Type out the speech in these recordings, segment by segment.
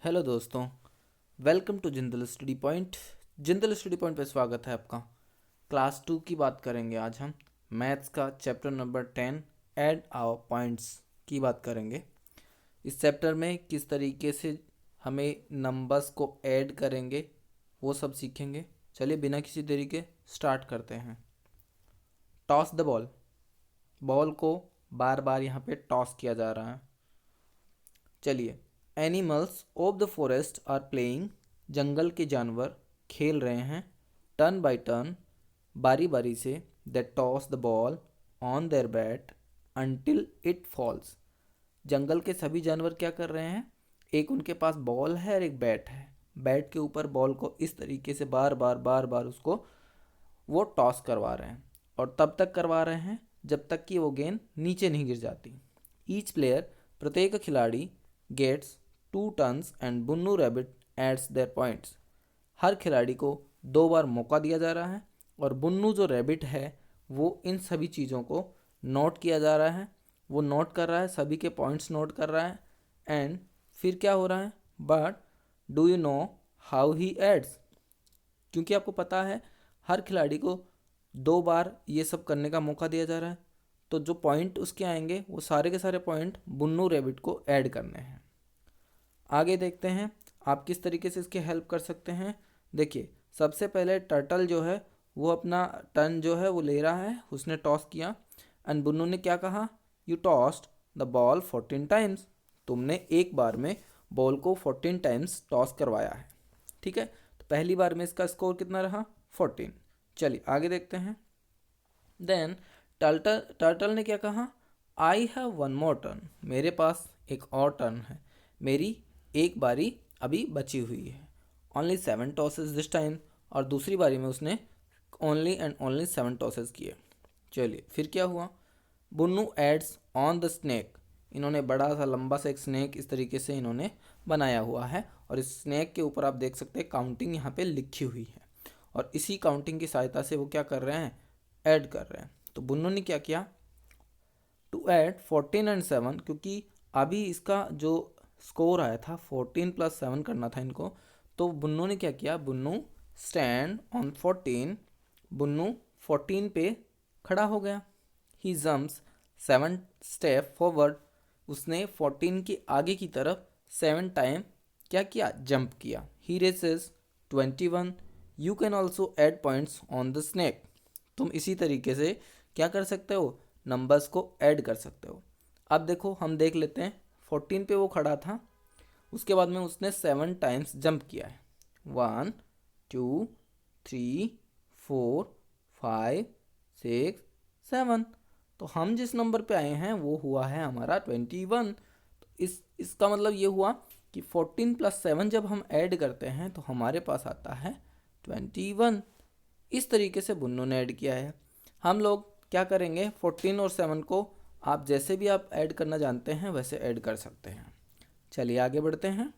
Hello दोस्तों, welcome to Jindal study point. Jindal study point पे स्वागत है आपका। क्लास 2 की बात करेंगे आज हम। मैथ्स का chapter number 10 add our points की बात करेंगे। इस चैप्टर में किस तरीके से हमें नंबर्स को ऐड करेंगे वो सब सीखेंगे। चलिए बिना किसी देरी के स्टार्ट करते हैं। Toss the ball. बॉल को बार बार यहाँ पे टॉस किया जा रहा है। चलिए, animals of the forest are playing. जंगल के जानवर खेल रहे हैं। टर्न बाय टर्न, बारी बारी से। They toss the ball on their bat until it falls. जंगल के सभी जानवर क्या कर रहे हैं, एक उनके पास बॉल है और एक बैट है। बैट के ऊपर बॉल को इस तरीके से बार बार उसको वो टॉस करवा रहे हैं, और तब तक करवा रहे हैं जब तक कि वो गेंद नीचे नहीं गिर जाती। ईच प्लेयर, प्रत्येक खिलाड़ी, gets 2 turns and Bunnu rabbit adds their points. हर खिलाड़ी को 2 बार मौका दिया जा रहा है, और बुन्नू जो रैबिट है वो इन सभी चीज़ों को नोट किया जा रहा है। वो नोट कर रहा है, सभी के पॉइंट्स नोट कर रहा है। एंड फिर क्या हो रहा है, but do you know how he adds. क्योंकि आपको पता है हर खिलाड़ी को 2 बार ये सब करने का मौका दिया जा रहा है, तो जो पॉइंट उसके आएंगे वो सारे के सारे पॉइंट बुन्नू रैबिट को ऐड करने हैं। आगे देखते हैं आप किस तरीके से इसके हेल्प कर सकते हैं। देखिए, सबसे पहले टर्टल जो है वो अपना टर्न जो है वो ले रहा है, उसने टॉस किया। एंड बुन्नू ने क्या कहा, you tossed the ball 14 times. तुमने एक बार में बॉल को 14 टाइम्स टॉस करवाया है। ठीक है, तो पहली बार में इसका स्कोर कितना रहा, 14। चलिए आगे देखते हैं। देन टर्टल ने क्या कहा, I have one more turn. मेरे पास एक और टर्न है, मेरी एक बारी अभी बची हुई है। Only 7 tosses this time. और दूसरी बारी में उसने ओनली एंड ओनली 7 टॉसेस किए। चलिए फिर क्या हुआ, Bunnu ads on the snake. इन्होंने बड़ा सा लंबा सा एक स्नेक इस तरीके से इन्होंने बनाया हुआ है, और इस स्नेक के ऊपर आप देख सकते हैं काउंटिंग यहाँ पे लिखी हुई है, और इसी काउंटिंग की सहायता से वो क्या कर रहे हैं, ऐड कर रहे हैं। तो बुन्नू ने क्या किया, टू ऐड 14 एंड 7, क्योंकि अभी इसका जो स्कोर आया था 14 + 7 करना था इनको। तो बुन्नू ने क्या किया, बुन्नू स्टैंड ऑन 14। बुन्नू 14 पे खड़ा हो गया। He jumps 7 step forward. उसने 14 के आगे की तरफ 7 टाइम क्या किया, जंप किया। He races 21। You can also add points on the snake. तुम इसी तरीके से क्या कर सकते हो, नंबर्स को ऐड कर सकते हो। अब देखो हम देख लेते हैं, 14 पे वो खड़ा था, उसके बाद में उसने 7 टाइम्स जंप किया है। 1 2 3 4 5 6 7। तो हम जिस नंबर पे आए हैं वो हुआ है हमारा 21। तो इसका मतलब ये हुआ कि 14 + 7 जब हम ऐड करते हैं तो हमारे पास आता है 21। इस तरीके से बुन्नू ने ऐड किया है। हम लोग क्या करेंगे, 14 और 7 को आप जैसे भी आप ऐड करना जानते हैं वैसे ऐड कर सकते हैं। चलिए आगे बढ़ते हैं।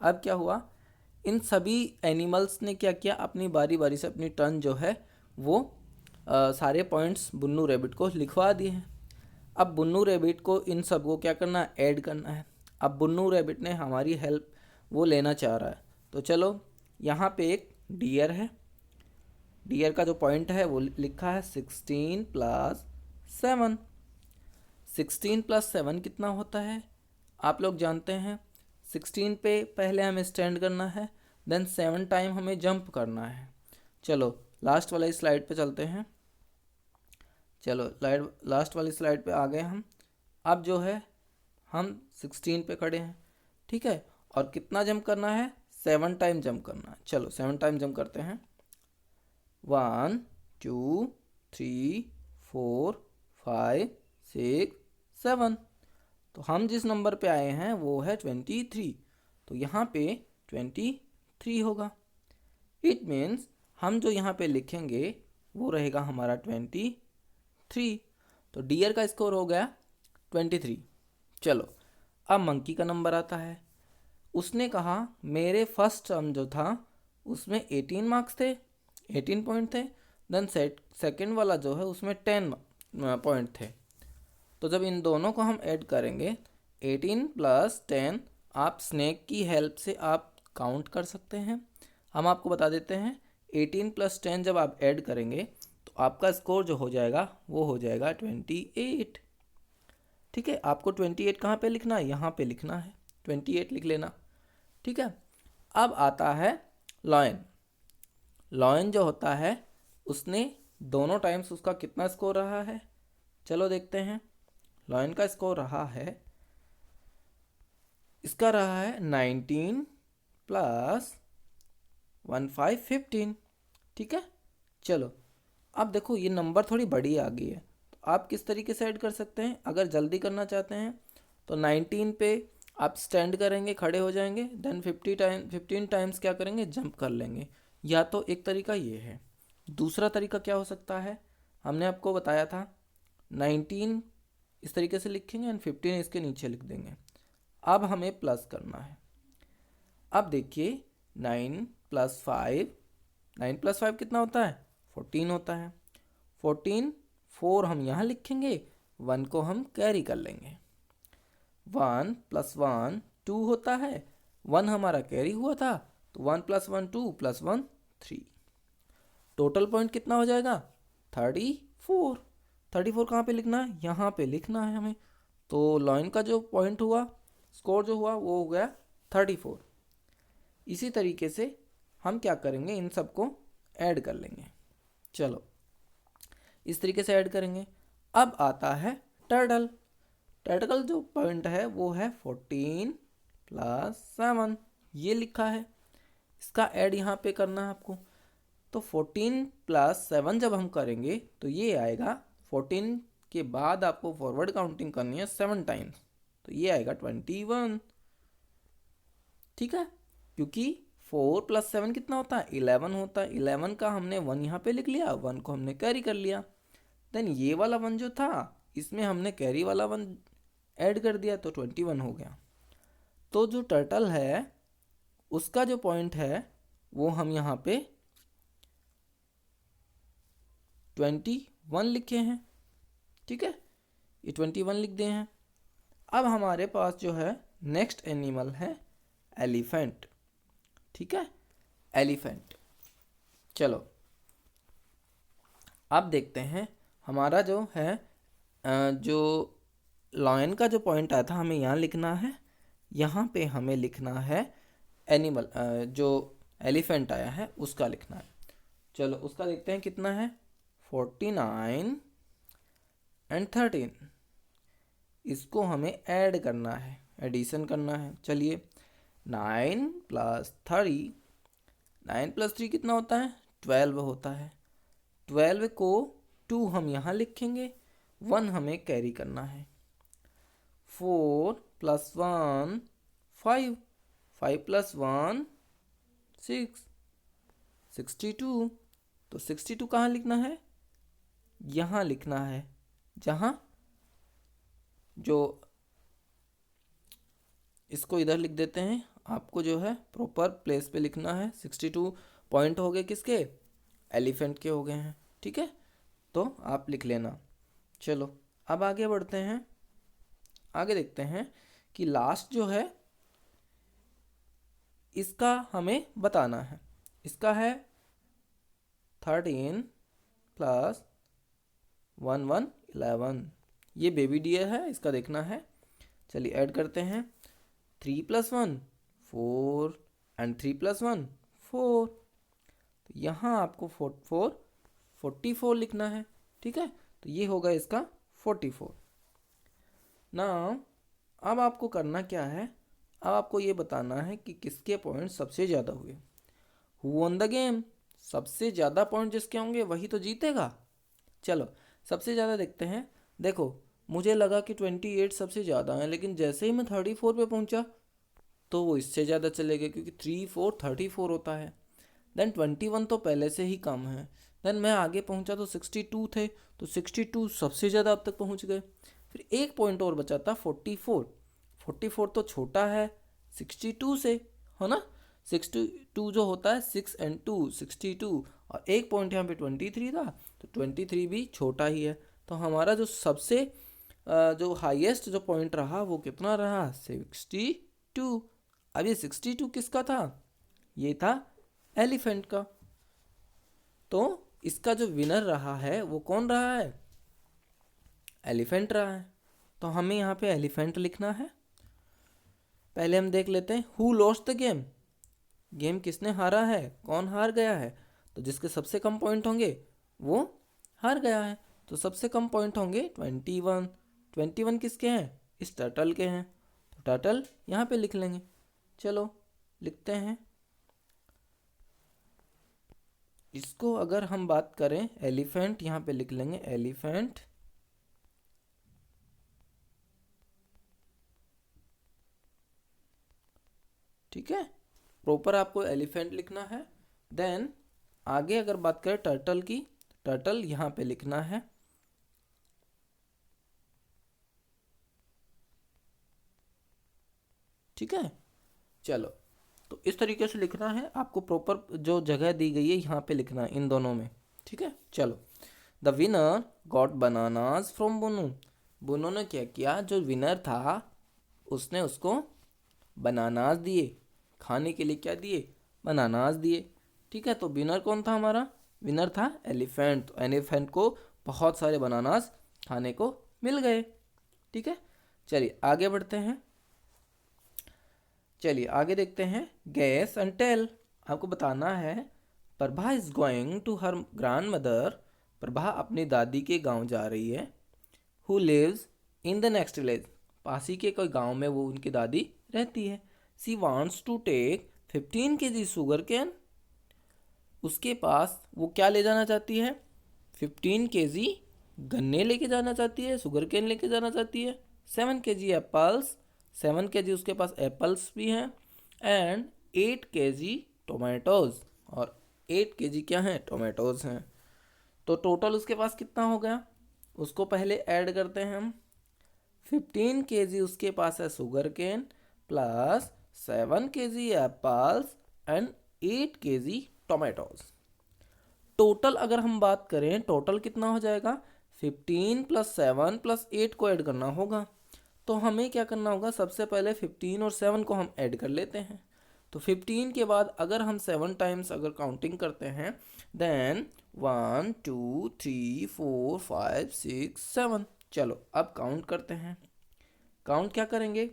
अब क्या हुआ, इन सभी एनिमल्स ने क्या किया, अपनी बारी बारी से अपनी टर्न जो है वो सारे पॉइंट्स बुन्नू रैबिट को लिखवा दिए हैं। अब बुन्नू रैबिट को इन सब को क्या करना है, ऐड करना है। अब बुन्नू रैबिट ने हमारी हेल्प वो लेना चाह रहा है, तो चलो यहाँ पे एक डियर है। डियर का जो पॉइंट है वो लिखा है 16 + 7। 16 + 7 कितना होता है, आप लोग जानते हैं। 16 पे पहले हमें स्टैंड करना है, देन 7 टाइम हमें जंप करना है। चलो लास्ट वाला स्लाइड पे चलते हैं। चलो लास्ट वाली स्लाइड पे आ गए हम। अब जो है हम 16 पे खड़े हैं, ठीक है, और कितना जंप करना है, 7 टाइम जंप करना है। चलो 7 टाइम जंप करते हैं। 1 2 3 4 5 6 7। तो हम जिस नंबर पे आए हैं वो है 23, तो यहाँ पे 23 होगा। इट मीन्स हम जो यहाँ पे लिखेंगे वो रहेगा हमारा 23। तो डियर का स्कोर हो गया 23। चलो अब मंकी का नंबर आता है। उसने कहा मेरे फर्स्ट टर्म जो था उसमें 18 मार्क्स थे, 18 पॉइंट थे। देन सेकेंड वाला जो है उसमें 10 पॉइंट थे। तो जब इन दोनों को हम ऐड करेंगे, 18 + 10 आप स्नेक की हेल्प से आप काउंट कर सकते हैं। हम आपको बता देते हैं 18 + 10 जब आप ऐड करेंगे तो आपका स्कोर जो हो जाएगा वो हो जाएगा 28। ठीक है, आपको 28 कहाँ पे लिखना है, यहाँ पे लिखना है, 28 लिख लेना। ठीक है, अब आता है लॉयन। लॉयन जो होता है उसने दोनों टाइम्स उसका कितना स्कोर रहा है, चलो देखते हैं। लॉयन का स्कोर रहा है, इसका रहा है 19 + 1 5 15। ठीक है, चलो अब देखो ये नंबर थोड़ी बड़ी आ गई है, तो आप किस तरीके से ऐड कर सकते हैं। अगर जल्दी करना चाहते हैं तो 19 पे आप स्टैंड करेंगे, खड़े हो जाएंगे, देन 15 टाइम्स क्या करेंगे, जंप कर लेंगे। या तो एक तरीका ये है, दूसरा तरीका क्या हो सकता है, हमने आपको बताया था 19 इस तरीके से लिखेंगे एंड 15 इसके नीचे लिख देंगे। अब हमें प्लस करना है। अब देखिए 9 + 5, 9 + 5 कितना होता है, 14 होता है। 14 4 हम यहाँ लिखेंगे, 1 को हम कैरी कर लेंगे। 1 + 1 2 होता है, 1 हमारा कैरी हुआ था, तो 1 + 1 2 + 1 3। टोटल पॉइंट कितना हो जाएगा, 34। 34 कहाँ पे लिखना है, यहाँ पे लिखना है हमें। तो लॉइन का जो पॉइंट हुआ, स्कोर जो हुआ वो हो गया 34। इसी तरीके से हम क्या करेंगे, इन सबको ऐड कर लेंगे। चलो इस तरीके से ऐड करेंगे। अब आता है टर्टल। टर्टल जो पॉइंट है वो है 14 + 7, ये लिखा है, इसका ऐड यहाँ पे करना है आपको। तो 14 + 7 जब हम करेंगे तो ये आएगा, 14 के बाद आपको फॉरवर्ड काउंटिंग करनी है 7 टाइम्स, तो ये आएगा 21। ठीक है, क्योंकि 4 + 7 कितना होता है, 11 होता है। 11 का हमने 1 यहाँ पे लिख लिया, 1 को हमने कैरी कर लिया। देन ये वाला 1 जो था इसमें हमने कैरी वाला 1 ऐड कर दिया, तो 21 हो गया। तो जो टर्टल है उसका जो पॉइंट है वो हम यहाँ पे 21 लिखे हैं। ठीक है, ये 21 लिख दिए हैं। अब हमारे पास जो है नेक्स्ट एनिमल है एलिफेंट। ठीक है, एलिफेंट। चलो अब देखते हैं हमारा जो है जो लॉयन का जो पॉइंट आया था हमें यहाँ लिखना है, यहाँ पे हमें लिखना है एनिमल जो एलिफेंट आया है उसका लिखना है। चलो उसका देखते हैं कितना है, 49 एंड 13। इसको हमें ऐड करना है, एडिशन करना है। चलिए 9 + 3, 9 + 3 कितना होता है, 12 होता है। 12 को 2 हम यहाँ लिखेंगे, 1 हमें कैरी करना है। 4 + 1 5, 5 + 1 6, 62। तो 62 कहाँ लिखना है, यहाँ लिखना है, जहाँ जो इसको इधर लिख देते हैं, आपको जो है प्रॉपर प्लेस पे लिखना है। 62 पॉइंट हो गए किसके, एलिफेंट के हो गए हैं। ठीक है, तो आप लिख लेना। चलो अब आगे बढ़ते हैं, आगे देखते हैं कि लास्ट जो है इसका हमें बताना है। इसका है 13 + 1 1 11, ये बेबी डियर है, इसका देखना है। चलिए ऐड करते हैं, 3 + 1 4 एंड 3 + 1 4। तो यहाँ आपको 44 लिखना है। ठीक है, तो ये होगा इसका 44। ना अब आपको करना क्या है, अब आपको ये बताना है कि किसके पॉइंट सबसे ज़्यादा हुए। हु वॉन द गेम, सबसे ज़्यादा पॉइंट जिसके होंगे वही तो जीतेगा। चलो सबसे ज़्यादा देखते हैं। देखो मुझे लगा कि 28 सबसे ज़्यादा है, लेकिन जैसे ही मैं 34 पे पहुंचा तो वो इससे ज़्यादा चले गए, क्योंकि 3 4 34 होता है। देन 21 तो पहले से ही कम है। देन मैं आगे पहुंचा तो 62 थे, तो 62 सबसे ज़्यादा अब तक पहुंच गए। फिर एक पॉइंट और बचा था 44। 44 तो छोटा है 62 से, है ना। 62 जो होता है 6 and 2 62, और एक पॉइंट यहाँ पे 23 था, तो 23 भी छोटा ही है। तो हमारा जो सबसे जो हाईएस्ट जो पॉइंट रहा वो कितना रहा, 62। 62। अब ये 62 किसका था? ये था एलिफेंट का। तो इसका जो विनर रहा है वो कौन रहा है? एलिफेंट रहा है। तो हमें यहाँ पे एलिफेंट लिखना है। पहले हम देख लेते हैं who lost the game. Game किसने हारा है, कौन हार गया है? तो जिसके सबसे कम पॉइंट होंगे वो हार गया है। तो सबसे कम पॉइंट होंगे 21। 21 किसके हैं? इस टर्टल के हैं। तो टर्टल यहाँ पे लिख लेंगे। चलो लिखते हैं। इसको अगर हम बात करें एलिफेंट, यहाँ पे लिख लेंगे एलिफेंट। ठीक है, प्रॉपर आपको एलिफेंट लिखना है। देन आगे अगर बात करें टर्टल की, टर्टल यहाँ पे लिखना है। ठीक है, चलो तो इस तरीके से लिखना है आपको। प्रॉपर जो जगह दी गई है यहाँ पे लिखना है इन दोनों में। ठीक है, चलो। The winner got bananas from Bonu. Bono ने क्या किया, जो विनर था उसने उसको बनानाज दिए, खाने के लिए क्या दिए? बनानाज दिए। ठीक है, तो विनर कौन था हमारा? विनर था एलिफेंट। तो एलिफेंट को बहुत सारे बनानाज खाने को मिल गए। ठीक है, चलिए आगे बढ़ते हैं। चलिए आगे देखते हैं। Guess and tell. आपको बताना है Prabha is going to her grandmother. Prabha अपनी दादी के गांव जा रही है। Who lives in the next village. पास ही के कोई गांव में वो उनकी दादी रहती है। She wants to take 15 kg sugar can. उसके पास वो क्या ले जाना चाहती है? 15 kg गन्ने लेके जाना चाहती है, शुगर कैन लेके जाना चाहती है। 7 kg एप्पल्स। 7 kg उसके पास एप्पल्स भी हैं। And 8 kg tomatoes. और 8 kg क्या हैं? टोमेटोज हैं। तो टोटल उसके पास कितना हो गया? उसको पहले ऐड करते हैं हम। 15 kg उसके पास है sugar cane, plus 7 kg apples and 8 kg tomatoes. Total अगर हम बात करें, टोटल कितना हो जाएगा? 15 + 7 + 8 को ऐड करना होगा। तो हमें क्या करना होगा? सबसे पहले 15 और 7 को हम ऐड कर लेते हैं। तो 15 के बाद अगर हम 7 टाइम्स अगर काउंटिंग करते हैं, देन 1 2 3 4 5 6 7। चलो अब काउंट करते हैं। काउंट क्या करेंगे?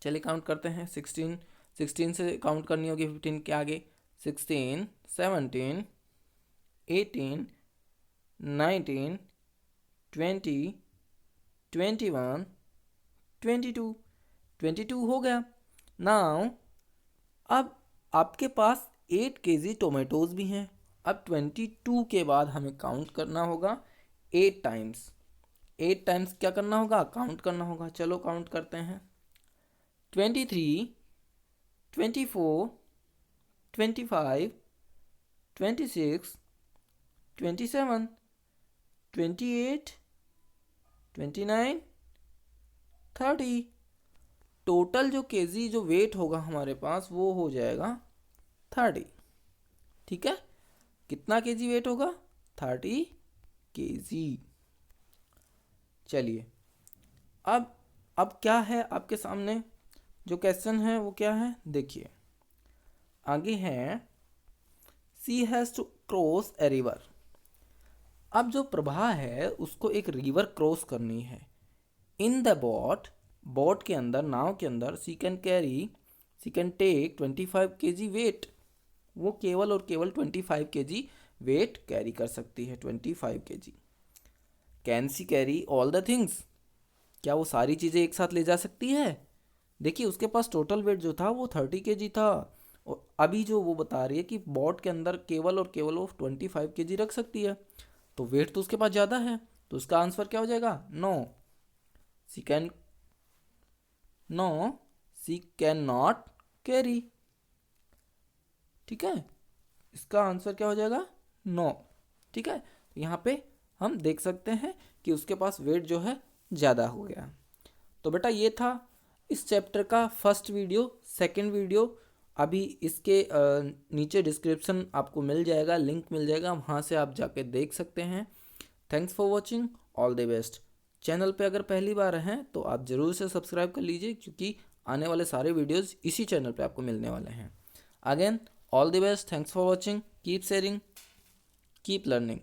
चलिए काउंट करते हैं। 16 से काउंट करनी होगी 15 के आगे। 16 17 18 19 20 21 22 22 हो गया। नाउ अब आपके पास 8 kg टोमेटोज भी हैं। अब 22 के बाद हमें काउंट करना होगा 8 टाइम्स। 8 टाइम्स क्या करना होगा? काउंट करना होगा। चलो काउंट करते हैं। 23 24 25 26 27 28 29 30। टोटल जो केजी जो वेट होगा हमारे पास वो हो जाएगा 30। ठीक है, कितना केजी वेट होगा? 30 केजी। चलिए अब क्या है आपके सामने? जो क्वेश्चन है वो क्या है देखिए। आगे है she has to cross a river. अब जो प्रभा है उसको एक रिवर क्रॉस करनी है। इन द बोट के अंदर, नाव के अंदर, सी कैन टेक 25 kg वेट। वो केवल और केवल 25 kg वेट कैरी कर सकती है। 25 kg। Can see carry all the things. क्या वो सारी चीज़ें एक साथ ले जा सकती है? देखिए उसके पास टोटल वेट जो था वो 30 kg था। और अभी जो वो बता रही है कि बोट के अंदर केवल और केवल वो 25 kg रख सकती है। तो वेट तो उसके पास ज़्यादा है। तो उसका आंसर क्या हो जाएगा? No she can not carry. ठीक है, इसका आंसर क्या हो जाएगा? नो। ठीक है, तो यहाँ पे हम देख सकते हैं कि उसके पास वेट जो है ज़्यादा हो गया। तो बेटा ये था इस चैप्टर का फर्स्ट वीडियो। सेकंड वीडियो अभी इसके नीचे डिस्क्रिप्शन आपको मिल जाएगा, लिंक मिल जाएगा, वहाँ से आप जाके देख सकते हैं। Thanks for watching, all the best. Channel पे अगर पहली बार हैं तो आप ज़रूर से सब्सक्राइब कर लीजिए, क्योंकि आने वाले सारे वीडियोस इसी चैनल पे आपको मिलने वाले हैं। Again all the best, thanks for watching, keep sharing, keep learning.